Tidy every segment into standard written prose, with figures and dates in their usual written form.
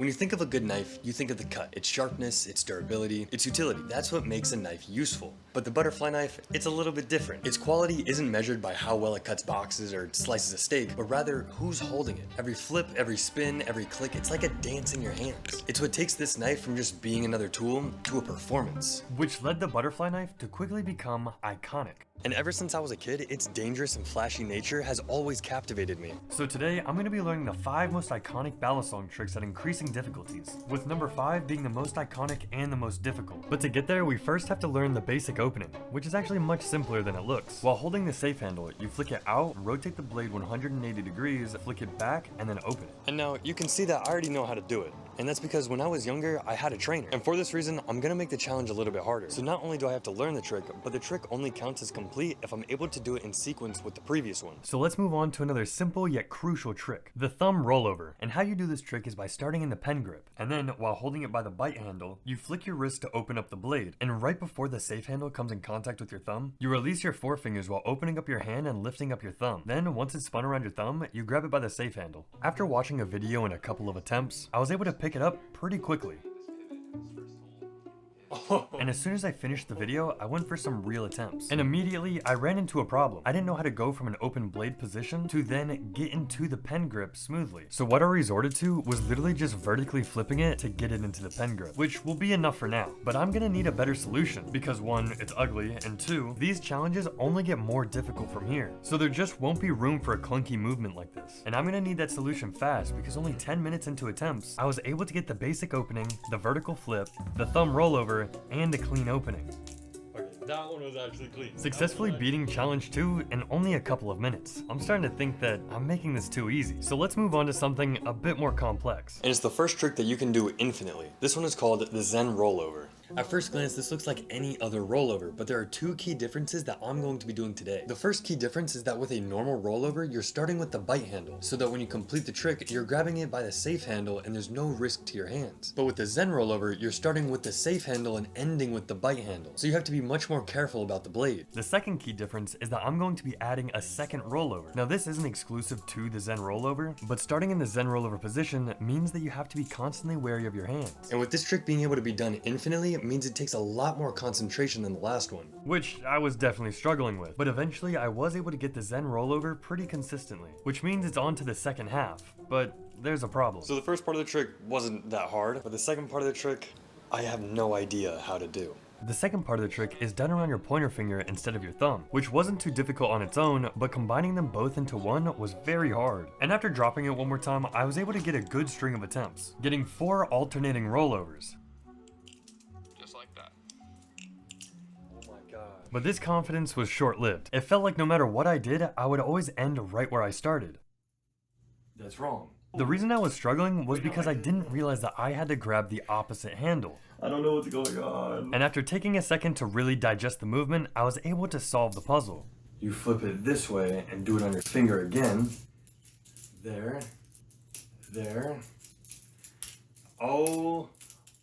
When you think of a good knife, you think of the cut, its sharpness, its durability, its utility. That's what makes a knife useful. But the butterfly knife, it's a little bit different. Its quality isn't measured by how well it cuts boxes or slices a steak, but rather who's holding it. Every flip, every spin, every click, it's like a dance in your hands. It's what takes this knife from just being another tool to a performance. Which led the butterfly knife to quickly become iconic. And ever since I was a kid, its dangerous and flashy nature has always captivated me. So today, I'm going to be learning the 5 most iconic balisong tricks at increasing difficulties, with number 5 being the most iconic and the most difficult. But to get there, we first have to learn the basic opening, which is actually much simpler than it looks. While holding the safe handle, you flick it out, rotate the blade 180 degrees, flick it back, and then open it. And now you can see that I already know how to do it. And that's because when I was younger, I had a trainer. And for this reason, I'm gonna make the challenge a little bit harder. So not only do I have to learn the trick, but the trick only counts as complete if I'm able to do it in sequence with the previous one. So let's move on to another simple yet crucial trick, the thumb rollover. And how you do this trick is by starting in the pen grip, and then while holding it by the bite handle, you flick your wrist to open up the blade. And right before the safe handle comes in contact with your thumb, you release your forefingers while opening up your hand and lifting up your thumb. Then once it's spun around your thumb, you grab it by the safe handle. After watching a video and a couple of attempts, I was able to pick it up pretty quickly. And as soon as I finished the video, I went for some real attempts. And immediately, I ran into a problem. I didn't know how to go from an open blade position to then get into the pen grip smoothly. So what I resorted to was literally just vertically flipping it to get it into the pen grip, which will be enough for now. But I'm gonna need a better solution because 1, it's ugly, and 2, these challenges only get more difficult from here. So there just won't be room for a clunky movement like this. And I'm gonna need that solution fast because only 10 minutes into attempts, I was able to get the basic opening, the vertical flip, the thumb rollover, and the clean opening. Okay, that one was actually clean. Successfully beating challenge 2 in only a couple of minutes. I'm starting to think that I'm making this too easy. So let's move on to something a bit more complex. And it's the first trick that you can do infinitely. This one is called the Zen rollover. At first glance, this looks like any other rollover, but there are 2 key differences that I'm going to be doing today. The first key difference is that with a normal rollover, you're starting with the bite handle, so that when you complete the trick, you're grabbing it by the safe handle and there's no risk to your hands. But with the Zen rollover, you're starting with the safe handle and ending with the bite handle, so you have to be much more careful about the blade. The second key difference is that I'm going to be adding a second rollover. Now this isn't exclusive to the Zen rollover, but starting in the Zen rollover position means that you have to be constantly wary of your hands. And with this trick being able to be done infinitely, it means it takes a lot more concentration than the last one. Which I was definitely struggling with, but eventually I was able to get the Zen rollover pretty consistently, which means it's on to the second half, but there's a problem. So the first part of the trick wasn't that hard, but the second part of the trick, I have no idea how to do. The second part of the trick is done around your pointer finger instead of your thumb, which wasn't too difficult on its own, but combining them both into one was very hard. And after dropping it one more time, I was able to get a good string of attempts, getting 4 alternating rollovers. But this confidence was short-lived. It felt like no matter what I did, I would always end right where I started. That's wrong. The reason I was struggling was because I didn't realize that I had to grab the opposite handle. I don't know what's going on. And after taking a second to really digest the movement, I was able to solve the puzzle. You flip it this way and do it on your finger again. There. There. Oh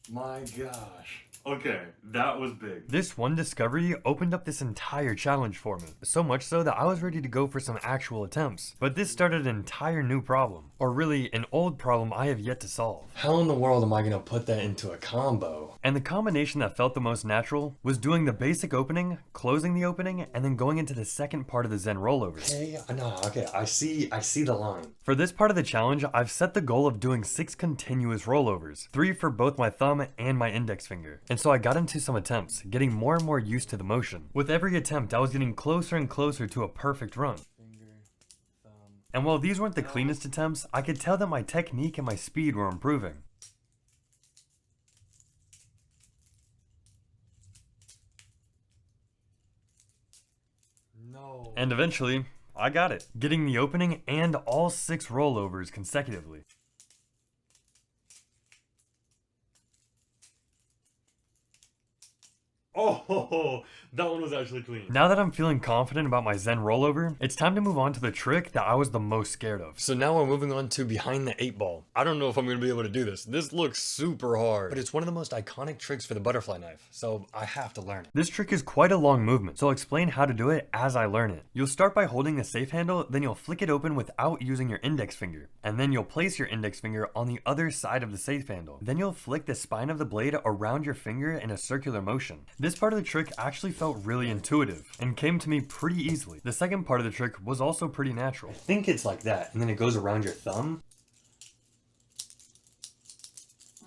my gosh. Okay, that was big. This one discovery opened up this entire challenge for me, so much so that I was ready to go for some actual attempts. But this started an entire new problem, or really an old problem I have yet to solve. How in the world am I gonna put that into a combo? And the combination that felt the most natural was doing the basic opening, closing the opening, and then going into the second part of the Zen rollovers. Okay, I see the line. For this part of the challenge, I've set the goal of doing 6 continuous rollovers, 3 for both my thumb and my index finger. And so I got into some attempts, getting more and more used to the motion. With every attempt, I was getting closer and closer to a perfect run. And while these weren't the cleanest attempts, I could tell that my technique and my speed were improving. No. And eventually, I got it, getting the opening and all 6 rollovers consecutively. Oh, that one was actually clean. Now that I'm feeling confident about my Zen rollover, it's time to move on to the trick that I was the most scared of. So now we're moving on to behind the 8 ball. I don't know if I'm gonna be able to do this. This looks super hard, but it's one of the most iconic tricks for the butterfly knife, so I have to learn it. This trick is quite a long movement, so I'll explain how to do it as I learn it. You'll start by holding the safe handle, then you'll flick it open without using your index finger, and then you'll place your index finger on the other side of the safe handle. Then you'll flick the spine of the blade around your finger in a circular motion. This part of the trick actually felt really intuitive and came to me pretty easily. The second part of the trick was also pretty natural. I think it's like that, and then it goes around your thumb.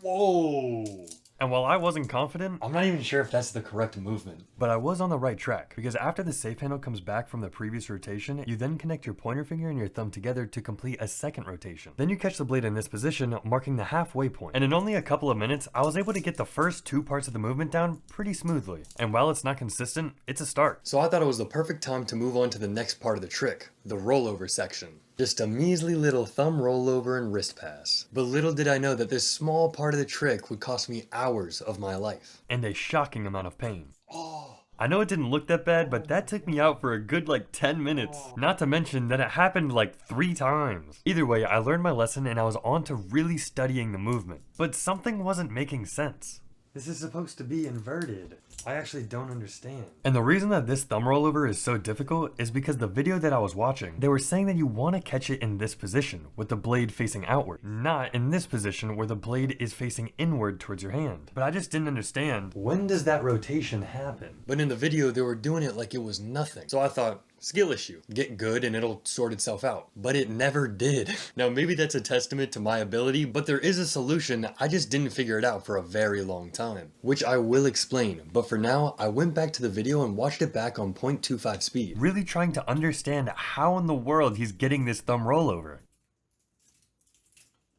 Whoa! And while I wasn't confident, I'm not even sure if that's the correct movement. but I was on the right track, because after the safe handle comes back from the previous rotation, you then connect your pointer finger and your thumb together to complete a second rotation. Then you catch the blade in this position, marking the halfway point. And in only a couple of minutes, I was able to get the first two parts of the movement down pretty smoothly. And while it's not consistent, it's a start. So I thought it was the perfect time to move on to the next part of the trick, the rollover section. Just a measly little thumb rollover and wrist pass. But little did I know that this small part of the trick would cost me hours of my life. And a shocking amount of pain. Oh. I know it didn't look that bad, but that took me out for a good like 10 minutes. Not to mention that it happened like 3 times. Either way, I learned my lesson and I was on to really studying the movement. But something wasn't making sense. This is supposed to be inverted. I actually don't understand. And the reason that this thumb rollover is so difficult is because the video that I was watching, they were saying that you want to catch it in this position, with the blade facing outward, not in this position where the blade is facing inward towards your hand. But I just didn't understand. When does that rotation happen? But in the video, they were doing it like it was nothing. So I thought, skill issue. Get good and it'll sort itself out. But it never did. Now maybe that's a testament to my ability, but there is a solution. I just didn't figure it out for a very long time, which I will explain. But for now, I went back to the video and watched it back on 0.25 speed. Really trying to understand how in the world he's getting this thumb rollover.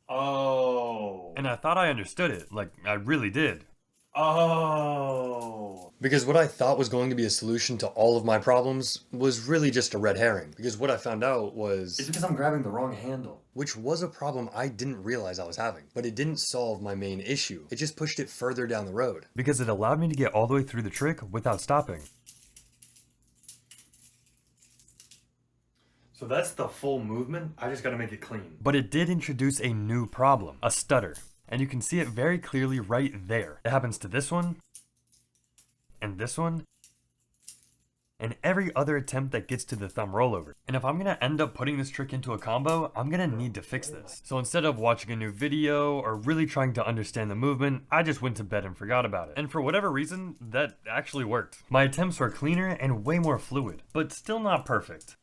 Oh. And I thought I understood it, like I really did. Oh. Because what I thought was going to be a solution to all of my problems was really just a red herring. Because what I found out was... It's because I'm grabbing the wrong handle. Which was a problem I didn't realize I was having. But it didn't solve my main issue. It just pushed it further down the road. Because it allowed me to get all the way through the trick without stopping. So that's the full movement. I just gotta make it clean. But it did introduce a new problem, a stutter. And you can see it very clearly right there. It happens to this one, and this one, and every other attempt that gets to the thumb rollover. And if I'm gonna end up putting this trick into a combo, I'm gonna need to fix this. So instead of watching a new video or really trying to understand the movement, I just went to bed and forgot about it. And for whatever reason, that actually worked. My attempts were cleaner and way more fluid, but still not perfect.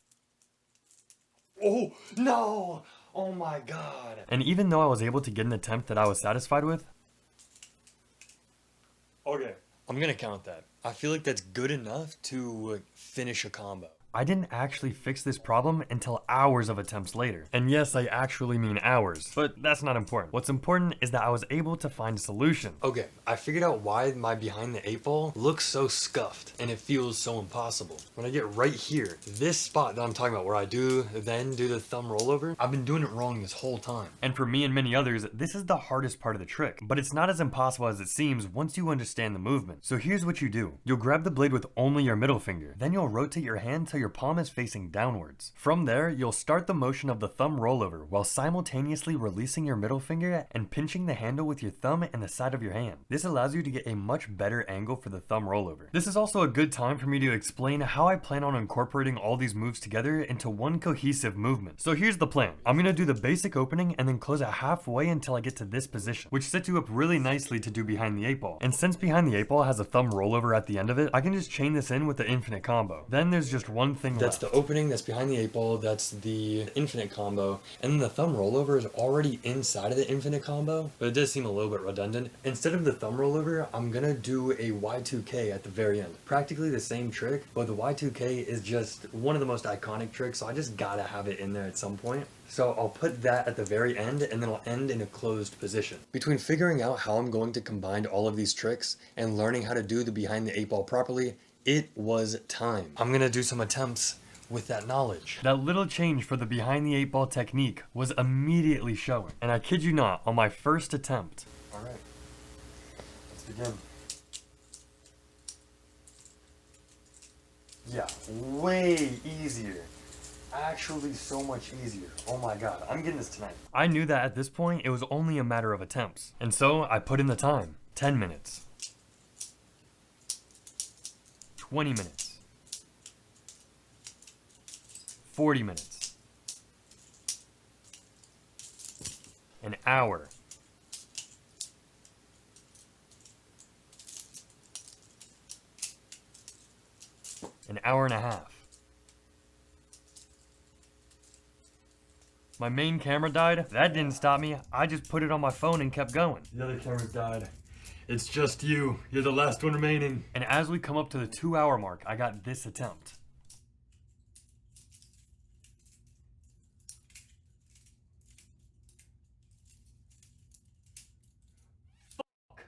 Oh, no! Oh my god. And even though I was able to get an attempt that I was satisfied with, okay, I'm gonna count that. I feel like that's good enough to finish a combo. I didn't actually fix this problem until hours of attempts later. And yes, I actually mean hours, but that's not important. What's important is that I was able to find a solution. Okay, I figured out why my behind the 8 ball looks so scuffed and it feels so impossible. When I get right here, this spot that I'm talking about where I then do the thumb rollover, I've been doing it wrong this whole time. And for me and many others, this is the hardest part of the trick, but it's not as impossible as it seems once you understand the movement. So here's what you do. You'll grab the blade with only your middle finger, then you'll rotate your hand till your palm is facing downwards. From there, you'll start the motion of the thumb rollover while simultaneously releasing your middle finger and pinching the handle with your thumb and the side of your hand. This allows you to get a much better angle for the thumb rollover. This is also a good time for me to explain how I plan on incorporating all these moves together into one cohesive movement. So here's the plan. I'm gonna do the basic opening and then close it halfway until I get to this position, which sets you up really nicely to do behind the 8 ball. And since behind the 8 ball has a thumb rollover at the end of it, I can just chain this in with the infinite combo. Then there's just one thing left. That's the opening, that's behind the 8 ball, that's the infinite combo, and then the thumb rollover is already inside of the infinite combo, but it does seem a little bit redundant. Instead of the thumb rollover, I'm gonna do a Y2K at the very end. Practically the same trick, but the Y2K is just one of the most iconic tricks, so I just gotta have it in there at some point. So I'll put that at the very end and then I'll end in a closed position. Between figuring out how I'm going to combine all of these tricks and learning how to do the behind the 8 ball properly, it was time. I'm gonna do some attempts with that knowledge. That little change for the behind the 8 ball technique was immediately showing. And I kid you not, on my first attempt. Alright, let's begin. Yeah, way easier. Actually so much easier. Oh my god, I'm getting this tonight. I knew that at this point it was only a matter of attempts. And so I put in the time. 10 minutes. 20 minutes. 40 minutes. An hour. An hour and a half. My main camera died. That didn't stop me. I just put it on my phone and kept going. The other cameras died. It's just you. You're the last one remaining. And as we come up to the 2-hour mark, I got this attempt. Fuck.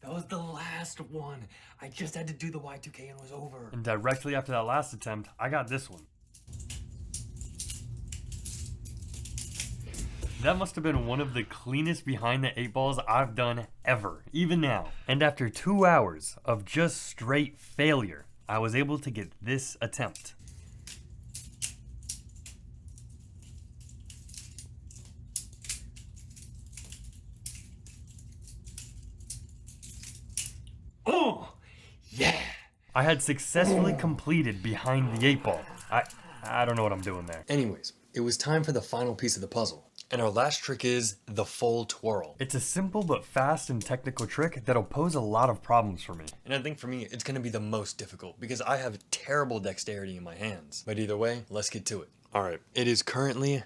That was the last one. I just had to do the Y2K and was over. And directly after that last attempt, I got this one. That must have been one of the cleanest behind the 8 balls I've done ever, even now. And after 2 hours of just straight failure, I was able to get this attempt. Oh, yeah! I had successfully completed behind the 8 ball. I don't know what I'm doing there. Anyways, it was time for the final piece of the puzzle. And our last trick is the full twirl. It's a simple but fast and technical trick that'll pose a lot of problems for me. And I think for me, it's gonna be the most difficult because I have terrible dexterity in my hands. But either way, let's get to it. All right, it is currently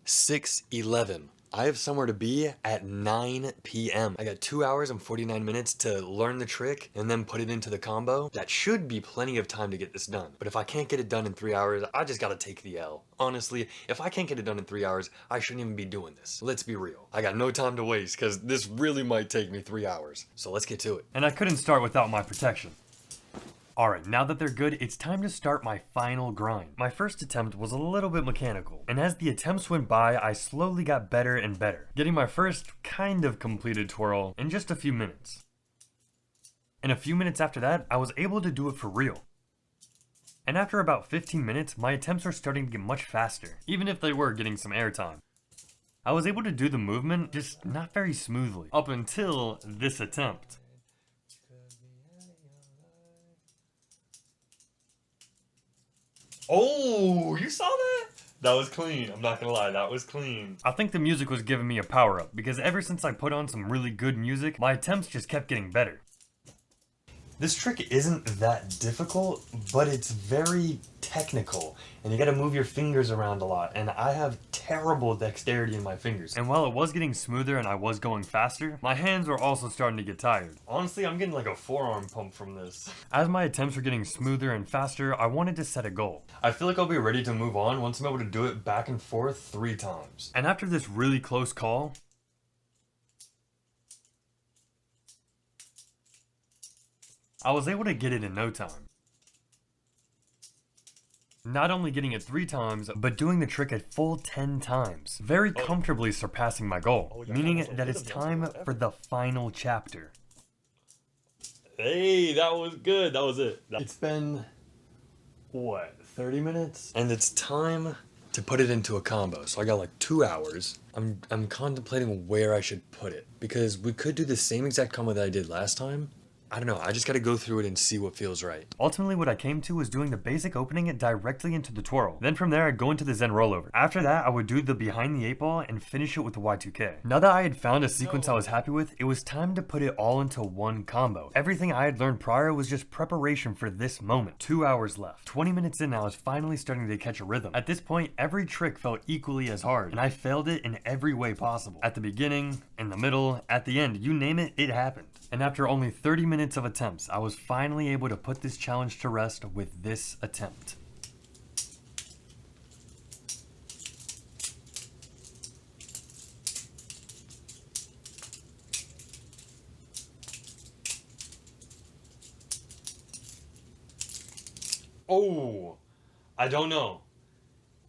6:11. I have somewhere to be at 9 p.m. I got 2 hours and 49 minutes to learn the trick and then put it into the combo. That should be plenty of time to get this done. But if I can't get it done in 3 hours, I just gotta take the L. Honestly, if I can't get it done in 3 hours, I shouldn't even be doing this. Let's be real. I got no time to waste because this really might take me 3 hours. So let's get to it. And I couldn't start without my protection. Alright, now that they're good, it's time to start my final grind. My first attempt was a little bit mechanical, and as the attempts went by, I slowly got better and better, getting my first kind of completed twirl in just a few minutes. And a few minutes after that, I was able to do it for real. And after about 15 minutes, my attempts were starting to get much faster, even if they were getting some airtime. I was able to do the movement, just not very smoothly, up until this attempt. Oh, you saw that? That was clean. I'm not gonna lie, that was clean. I think the music was giving me a power up, because ever since I put on some really good music, my attempts just kept getting better. This trick isn't that difficult, but it's very technical, and you gotta move your fingers around a lot, and I have terrible dexterity in my fingers. And while it was getting smoother and I was going faster, my hands were also starting to get tired. Honestly, I'm getting like a forearm pump from this. As my attempts were getting smoother and faster, I wanted to set a goal. I feel like I'll be ready to move on once I'm able to do it back and forth 3 times. And after this really close call, I was able to get it in no time. Not only getting it 3 times, but doing the trick a full 10 times. Very comfortably surpassing my goal, meaning that it's time for the final chapter. Hey, that was good. That was it. It's been, what, 30 minutes? And it's time to put it into a combo. So I got like 2 hours. I'm contemplating where I should put it because we could do the same exact combo that I did last time. I don't know, I just gotta go through it and see what feels right. Ultimately, what I came to was doing the basic opening directly into the twirl. Then from there, I'd go into the Zen rollover. After that, I would do the behind the 8 ball and finish it with the Y2K. Now that I had found a sequence I was happy with, it was time to put it all into one combo. Everything I had learned prior was just preparation for this moment. 2 hours left. 20 minutes in, I was finally starting to catch a rhythm. At this point, every trick felt equally as hard, and I failed it in every way possible. At the beginning, in the middle, at the end, you name it, it happened. And after only 30 minutes of attempts, I was finally able to put this challenge to rest with this attempt. Oh, I don't know.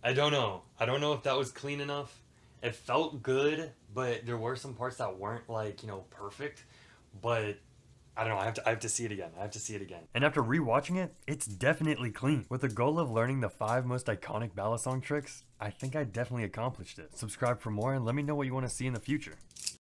I don't know if that was clean enough. It felt good, but there were some parts that weren't like, perfect. But I don't know, I have to see it again. I have to see it again. And after rewatching it, it's definitely clean. With the goal of learning the 5 most iconic ballad song tricks, I think I definitely accomplished it. Subscribe for more and let me know what you want to see in the future.